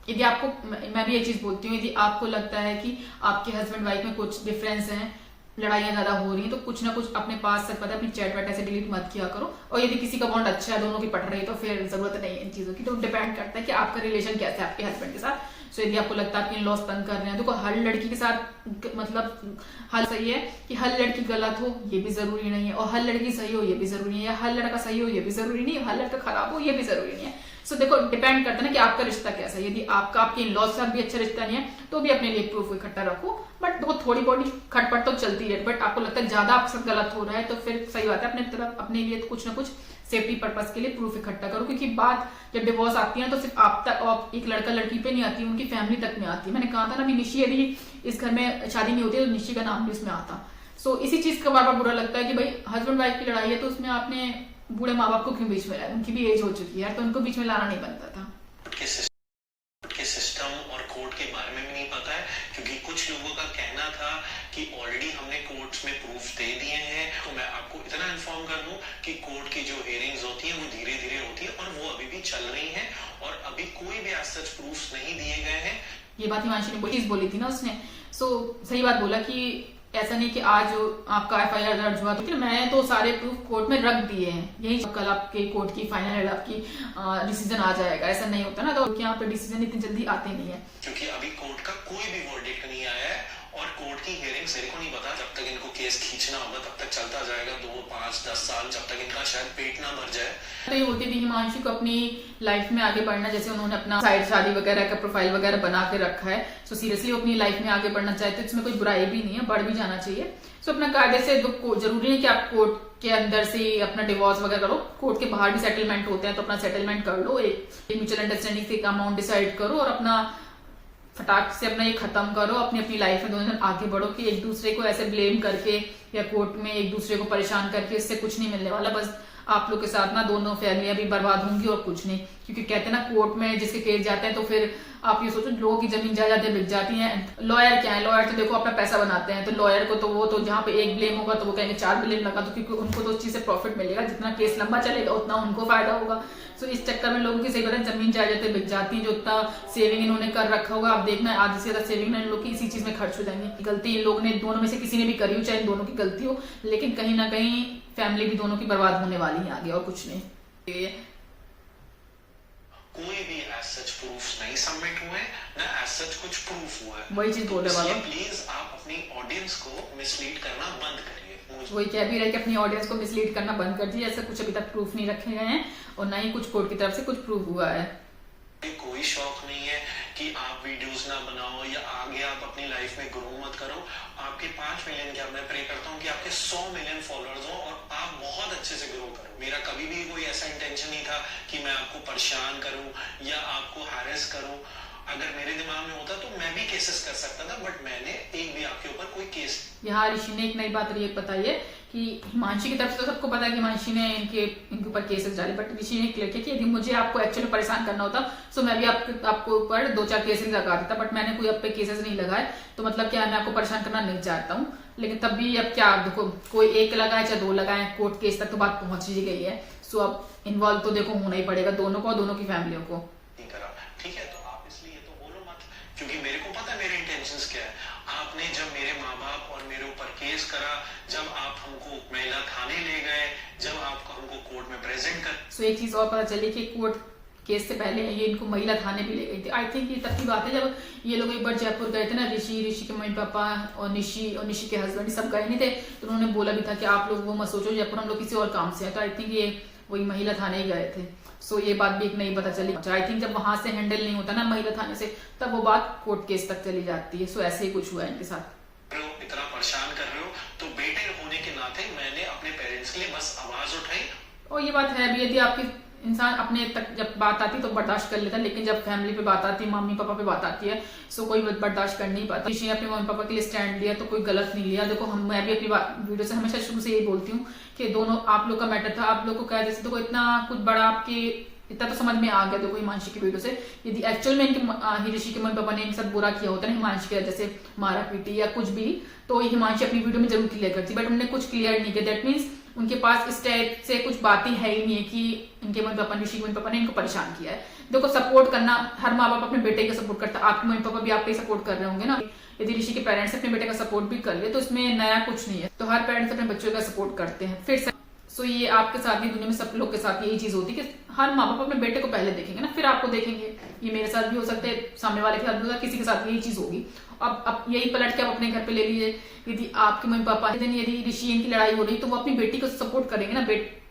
[SPEAKER 1] यदि आपको, मैं भी ये चीज बोलती हूँ, यदि आपको लगता है कि आपके हस्बैंड वाइफ में कुछ डिफरेंस है, लड़ाइयां ज्यादा हो रही हैं, तो कुछ ना कुछ अपने पास से पता, अपनी चैट वैट ऐसे डिलीट मत किया करो। और यदि किसी का बॉन्ड अच्छा है, दोनों की पट रही है, तो फिर जरूरत नहीं है इन चीजों की। तो डिपेंड करता है कि आपका रिलेशन कैसा है आपके हस्बैंड के साथ। सो यदि आपको लगता है आपके इन-लॉज तंग कर रहे हैं, देखो हर लड़की के साथ मतलब हर सही है कि हर लड़की गलत हो ये भी जरूरी नहीं है, और हर लड़की सही हो ये भी जरूरी नहीं है, हर लड़का सही हो ये भी जरूरी नहीं है, हर लड़का खराब हो ये भी जरूरी नहीं है। सो देखो डिपेंड करता है ना कि आपका रिश्ता कैसा है। यदि आपका आपके इन-लॉज के साथ भी अच्छा रिश्ता नहीं है तो भी अपने लिए प्रूफ इकट्ठा रखो। बट देखो थोड़ी बॉडी खटपट तो चलती है, बट आपको लगता है ज्यादा आपके साथ गलत हो रहा है तो फिर सही बात है, अपने तरफ अपने लिए कुछ ना कुछ सेफ्टी पर्पस के लिए प्रूफ इकट्ठा करो। क्योंकि बात जब डिवोर्स आती है तो सिर्फ आप तक और एक लड़का लड़की पे नहीं आती, उनकी फैमिली तक में आती है। मैंने कहा था ना, अभी निशी यदि इस घर में शादी नहीं होती तो निशी का नाम भी उसमें आता। सो इसी चीज का बार बार बुरा लगता है कि भाई हस्बैंड वाइफ की लड़ाई है तो उसमें आपने बूढ़े माँ बाप को क्यों बीच में लाया, उनकी भी एज हो चुकी है तो उनको बीच में लाना नहीं बनता था।
[SPEAKER 2] के सिस्टम और कोर्ट के बारे में भी नहीं पता है, क्योंकि कुछ लोगों का कहना था कि ऑलरेडी हमने कोर्ट्स में प्रूफ दे दिए हैं। तो मैं आपको इतना इन्फॉर्म कर दूं कि कोर्ट की जो हियरिंग्स होती है वो धीरे धीरे होती है और वो अभी भी चल रही है और अभी कोई भी आज सच प्रूफ नहीं दिए गए हैं।
[SPEAKER 1] ये बात हिमांशी ने चीज बोली थी ना उसने। सो सही बात बोला कि ऐसा नहीं कि आज आपका FIR दर्ज हुआ तो मैंने तो सारे प्रूफ कोर्ट में रख दिए हैं, यही कल आपके कोर्ट की फाइनल आपकी डिसीजन आ जाएगा, ऐसा नहीं होता ना। तो यहाँ पे डिसीजन इतनी जल्दी आते नहीं है,
[SPEAKER 2] क्योंकि अभी कोर्ट का कोई भी वर्डिक्ट नहीं आया है और कोर्ट की हियरिंग मेरे को नहीं पता, जब तक इनको केस खींचना होगा तब तक चलता जाएगा 2, 5, 10 साल, जब तक इनका शायद पेट ना भर जाए।
[SPEAKER 1] तो ये बोलती थी हिमांशु को अपनी लाइफ में आगे बढ़ना, जैसे उन्होंने अपना साइड शादी वगैरह का प्रोफाइल वगैरह बना के रखा है। सो सीरियसली अपनी लाइफ में आगे बढ़ना चाहते, इसमें कोई बुराई भी नहीं है, बढ़ भी जाना चाहिए। सो अपना कायदे से, जरूरी है कि आप कोर्ट के अंदर से अपना डिवोर्स वगैरह करो, कोर्ट के बाहर भी सेटलमेंट होते हैं तो अपना सेटलमेंट कर लो, एक म्यूचुअल अंडरस्टैंडिंग से एक अमाउंट डिसाइड करो और अपना फटाक से अपना ये खत्म करो, अपनी अपनी लाइफ में दोनों जन आगे बढ़ो। कि एक दूसरे को ऐसे ब्लेम करके या कोर्ट में एक दूसरे को परेशान करके इससे कुछ नहीं मिलने वाला। बस आप लोग के साथ ना दोनों फैमिलियां भी बर्बाद होंगी और कुछ नहीं। क्योंकि कहते हैं ना कोर्ट में जिसके केस जाते हैं तो फिर आप ये सोचो लोगों की जमीन जायदादें बिक जाती हैं। लॉयर क्या है, लॉयर तो देखो अपना पैसा बनाते हैं, तो लॉयर को तो वो तो जहाँ पे एक ब्लेम होगा तो वो कहेंगे 4 ब्लेम लगा दो, क्योंकि उनको तो उस चीज से प्रॉफिट मिलेगा, जितना केस लंबा चलेगा उतना उनको फायदा होगा। सो इस चक्कर में लोगों की सही बताए जमीन जायदादें बिक जाती है, जो उतना सेविंग इन्होंने कर रखा होगा आप देखना आधी से ज्यादा सेविंग इन लोग की इसी चीज में खर्च हो जाएंगे। गलती इन लोगों ने दोनों में से किसी ने भी करी हो, चाहे इन दोनों की गलती हो, लेकिन कहीं ना कहीं फैमिली भी दोनों की बर्बाद होने वाली है आगे, और कुछ नहीं।
[SPEAKER 2] कोई भी एज सच प्रूफ नहीं सबमिट हुए, ना एज सच कुछ प्रूफ हुआ है।
[SPEAKER 1] वही चीज बोल रहे वाला,
[SPEAKER 2] प्लीज आप अपनी ऑडियंस को मिसलीड करना बंद करिए।
[SPEAKER 1] वही कह भी रहे कि अपनी ऑडियंस को मिसलीड करना बंद कर दिए। ऐसा कुछ अभी तक प्रूफ नहीं रखे गए हैं और ना ही कुछ कोर्ट की तरफ से कुछ प्रूफ हुआ है।
[SPEAKER 2] कोई शौक नहीं है कि आप वीडियोस ना बनाओ या आगे आप अपनी लाइफ में ग्रो मत करो। आपके 5 मिलियन क्या, मैं प्रे करता हूँ कि आपके 100 मिलियन फॉलोअर्स हो और आप बहुत अच्छे से ग्रो करो। मेरा कभी भी कोई ऐसा इंटेंशन नहीं था कि मैं आपको परेशान करूं या आपको हैरेस करूं। अगर मेरे दिमाग में होता तो मैं भी केसेस कर सकता था, बट मैंने एक भी आपके ऊपर कोई केस।
[SPEAKER 1] यहाँ ऋषि ने एक नई बात ये बताई है कि हिमांशी की तरफ से तो सबको पता है कि हिमांशी ने इनके ऊपर केसेस डाले, बट ऋषि ने क्लियर किया कि यदि मुझे आपको एक्चुअली परेशान करना होता तो मैं भी आपको ऊपर 2-4 केसेस लगा देता, बट मैंने कोई अब पे केसेस नहीं लगाए। तो मतलब क्या, मैं आपको परेशान करना नहीं चाहता हूँ, लेकिन तब भी अब क्या, देखो कोई एक लगाए चाहे 2 लगाए, कोर्ट केस तक तो बात पहुंच ही गई है। सो अब इन्वॉल्व तो देखो होना ही पड़ेगा दोनों को, दोनों की फैमिलियों को।
[SPEAKER 2] ठीक है, तो आप इसलिए तो बोलो मत, क्योंकि मेरे को पता है मेरे इंटेंशंस क्या है। आपने जब मेरे माँ बाप और मेरे ऊपर केस करा, जब आप हमको महिला थाने ले गए, जब आप हमको कोर्ट में प्रेजेंट कर।
[SPEAKER 1] सो एक चीज और पता चली कि कोर्ट केस से पहले ये इनको महिला थाने भी ले गई थी। आई थिंक ये तब की बात है जब ये लोग एक बार जयपुर गए थे ना, ऋषि के मम्मी पापा और निशी के हस्बैंड सब गए नहीं थे, तो उन्होंने बोला भी था कि आप लोग वो मत सोचो जयपुर, हम लोग किसी और काम से है। तो आई थिंक ये वही महिला थाने ही गए थे। सो ये बात भी एक नई पता चली। आई थिंक जब वहां से हैंडल नहीं होता ना महिला थाने से, तब वो बात कोर्ट केस तक चली जाती है। सो ऐसे ही कुछ हुआ है इनके साथ।
[SPEAKER 2] इतना परेशान कर रहे हो, तो बेटे होने के नाते मैंने अपने पेरेंट्स के लिए बस आवाज उठाई। और
[SPEAKER 1] ये बात है भी, यदि आपकी इंसान अपने तक जब बात आती है तो बर्दाश्त कर लेता है, लेकिन जब फैमिली पे बात आती है, मम्मी पापा पे बात आती है, सो कोई बर्दाश्त कर नहीं पाता। ऋषि ने अपने मम्मी पापा के लिए स्टैंड लिया तो कोई गलत नहीं लिया। देखो मैं भी अपनी वीडियो से हमेशा शुरू से यही बोलती हूँ कि दोनों आप लोग का मैटर था। आप लोग को क्या, जैसे देखो इतना कुछ बड़ा आपके इतना तो समझ में आ गया देखो हिमांशी की वीडियो से, यदि एक्चुअल में इनके ऋषि के मम्मी पापा ने इनके साथ बुरा किया होता ना हिमांशी के, जैसे मारा पीटी या कुछ भी, तो हिमांशी अपनी वीडियो में जरूर क्लियर करती, बट उन्होंने कुछ क्लियर नहीं किया। दैट मीन्स उनके पास इस टाइप से कुछ बातें है ही नहीं है कि इनके मम्मी पापा ऋषि के मम्मी पापा ने इनको परेशान किया है। देखो सपोर्ट करना, हर माँ बाप अपने बेटे का सपोर्ट करता है, आपके मम्मी पापा भी आपको सपोर्ट कर रहे होंगे ना। यदि ऋषि के पेरेंट्स अपने बेटे का सपोर्ट भी कर ले तो इसमें नया कुछ नहीं है। तो हर पेरेंट्स अपने बच्चों का सपोर्ट करते हैं। फिर सो ये आपके साथ भी, दुनिया में सब लोग के साथ यही चीज होती है कि हर माँ बाप अपने बेटे को पहले देखेंगे ना, फिर आपको देखेंगे। ये मेरे साथ भी हो सकता है, सामने वाले के साथ भी होगा, किसी के साथ यही चीज होगी। अब यही पलट के आप अपने घर पे ले लीजिए, यदि आपके मम्मी पापा यदि ऋषि की लड़ाई हो रही तो वो अपनी बेटी को सपोर्ट करेंगे ना।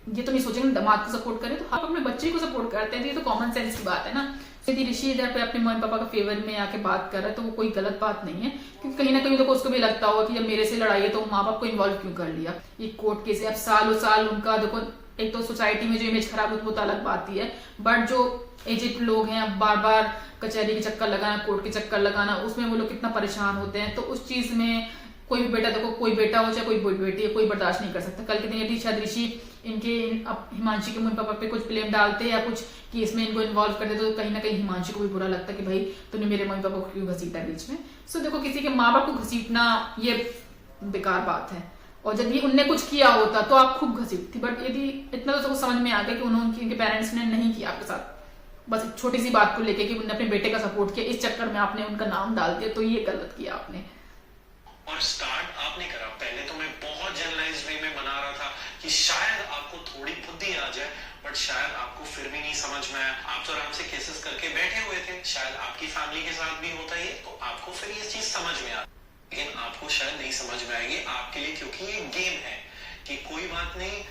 [SPEAKER 1] ये तो नहीं सोचेंगे दामाद को सपोर्ट करें, तो आप अपने बच्चे को सपोर्ट करते हैं। ये तो कॉमन सेंस की बात है ना। यदि ऋषि इधर पे अपने मम्मी पापा का फेवर में आके बात कर रहा है तो वो कोई गलत बात नहीं है, क्योंकि कहीं ना कहीं देखो उसको भी लगता होगा कि जब मेरे से लड़ाई है तो माँ बाप को इन्वॉल्व क्यों कर लिया। ये कोर्ट केस है, अब सालों साल उनका देखो, एक तो सोसाइटी में जो इमेज खराब होती है वो तो अलग बात ही है, बट जो एजेड लोग हैं बार बार कचहरी के चक्कर लगाना, कोर्ट के चक्कर लगाना, उसमें वो लोग कितना परेशान होते हैं। तो उस चीज में कोई भी बेटा, देखो कोई बेटा हो चाहे कोई बेटी है, कोई बर्दाश्त नहीं कर सकता। कल के दिन यदि शायद ऋषि इनके हिमांशी के मम्मी पापा पे कुछ ब्लेम डालते या कुछ केस में इनको इन्वॉल्व करते तो कहीं ना कहीं हिमांशी को भी बुरा लगता कि भाई तुमने मेरे मम्मी पापा को क्यों घसीटा बीच में। सो देखो किसी के माँ बाप को घसीटना ये बेकार बात है, और यदि उनने कुछ किया होता तो आप खूब घसीटती, बट यदि इतना तो समझ में आ गया कि उन्होंने, इनके पेरेंट्स ने नहीं किया आपके साथ, बस एक छोटी सी बात को लेके कि उन्होंने अपने बेटे का सपोर्ट किया, इस चक्कर में आपने उनका नाम डाल दिया, तो ये गलत किया आपने।
[SPEAKER 2] और स्टार्ट आपने करा, पहले तो मैं बहुत जनरलाइज्ड वे में बना रहा था कि शायद आपको थोड़ी बुद्धि आ जाए, बट शायद आपको फिर भी नहीं समझ में आया। आप तो आराम से केसेस करके बैठे हुए थे, शायद आपकी फैमिली के साथ भी होता है तो आपको फिर ये चीज समझ में आ, लेकिन आपको शायद नहीं समझ में आएगी आपके लिए, क्योंकि ये गेम है कि कोई बात नहीं,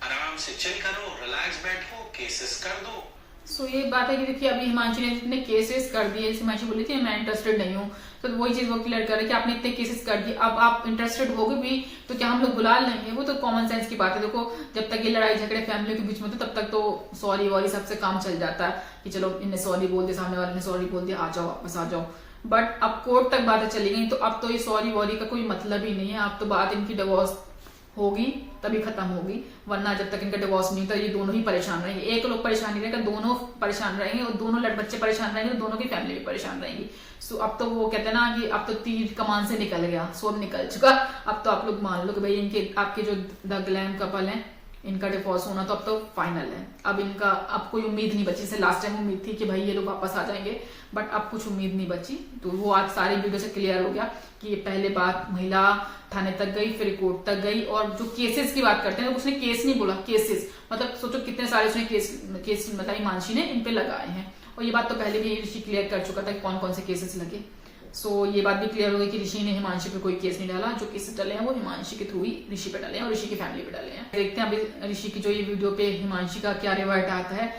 [SPEAKER 2] आराम से चिल करो, रिलैक्स बैठो, केसेस कर दो।
[SPEAKER 1] सो ये बात है कि देखिए अभी हिमांशी ने इतने केसेस कर दिए, हिमांशी बोली थी मैं इंटरेस्टेड नहीं हूँ, तो वही चीज वो क्लियर कर रहे कि आपने इतने केसेस कर दिए, अब आप इंटरेस्टेड होगे भी तो क्या हम लोग बुला लेंगे? वो तो कॉमन सेंस की बात है। देखो जब तक ये लड़ाई झगड़े फैमिली के बीच में होते तब तक तो सॉरी वॉरी सबसे काम चल जाता है कि चलो इन्हें सॉरी बोल दिया, सामने वाले ने सॉरी बोल दिया, आ जाओ वापस आ जाओ। बट अब कोर्ट तक बातें चली गई तो अब तो ये सॉरी वॉरी का कोई मतलब ही नहीं है। अब तो बात इनकी डिवोर्स होगी तभी खत्म होगी, वरना जब तक इनका डिवोर्स नहीं होता ये दोनों ही परेशान रहेंगे। एक लोग परेशान नहीं रहेगा, दोनों परेशान रहेंगे, और दोनों बच्चे परेशान रहेंगे तो दोनों की फैमिली भी परेशान रहेगी। सो अब तो वो कहते हैं ना कि अब तो तीर कमान से निकल गया, सोम निकल चुका। अब तो आप लोग मान लो कि भाई इनके आपके जो द ग्लैम कपल हैं इनका डिवोर्स होना तो अब तो फाइनल है। अब इनका अब कोई उम्मीद नहीं बची। जैसे लास्ट टाइम उम्मीद थी कि भाई ये लोग वापस आ जाएंगे, बट अब कुछ उम्मीद नहीं बची। तो वो आज सारी वीडियो से क्लियर हो गया कि ये पहले बात महिला थाने तक गई, फिर कोर्ट तक गई, और जो केसेस की बात करते हैं तो उसने केस नहीं बोला, केसेस मतलब सोचो कितने सारे उसने केस मतलब हिमांशी ने इन पे लगाए हैं। और ये बात तो पहले भी ऋषि क्लियर कर चुका था कि कौन कौन से केसेस लगे। सो ये बात भी क्लियर हो गई कि ऋषि ने हिमांशी पे कोई केस नहीं डाला। जो केसेस डाले हैं वो हिमांशी के थ्रू ही ऋषि पे डाले हैं और ऋषि की फैमिली पे डाले हैं। देखते हैं अभी ऋषि की जो ये वीडियो पे हिमांशी का क्या रिवर्ट आता है,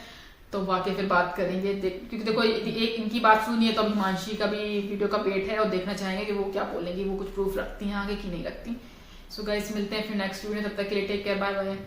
[SPEAKER 1] तो वाकई फिर बात करेंगे। क्योंकि देखो एक इनकी बात सुनी है तो अब हिमांशी का भी वीडियो का वेट है और देखना चाहेंगे कि वो क्या बोलेंगी, वो कुछ प्रूफ रखती हैं आगे कि नहीं रखती। सो गाइस मिलते हैं फिर नेक्स्ट वीडियो, तब तक के लिए टेक केयर, बाय बाय।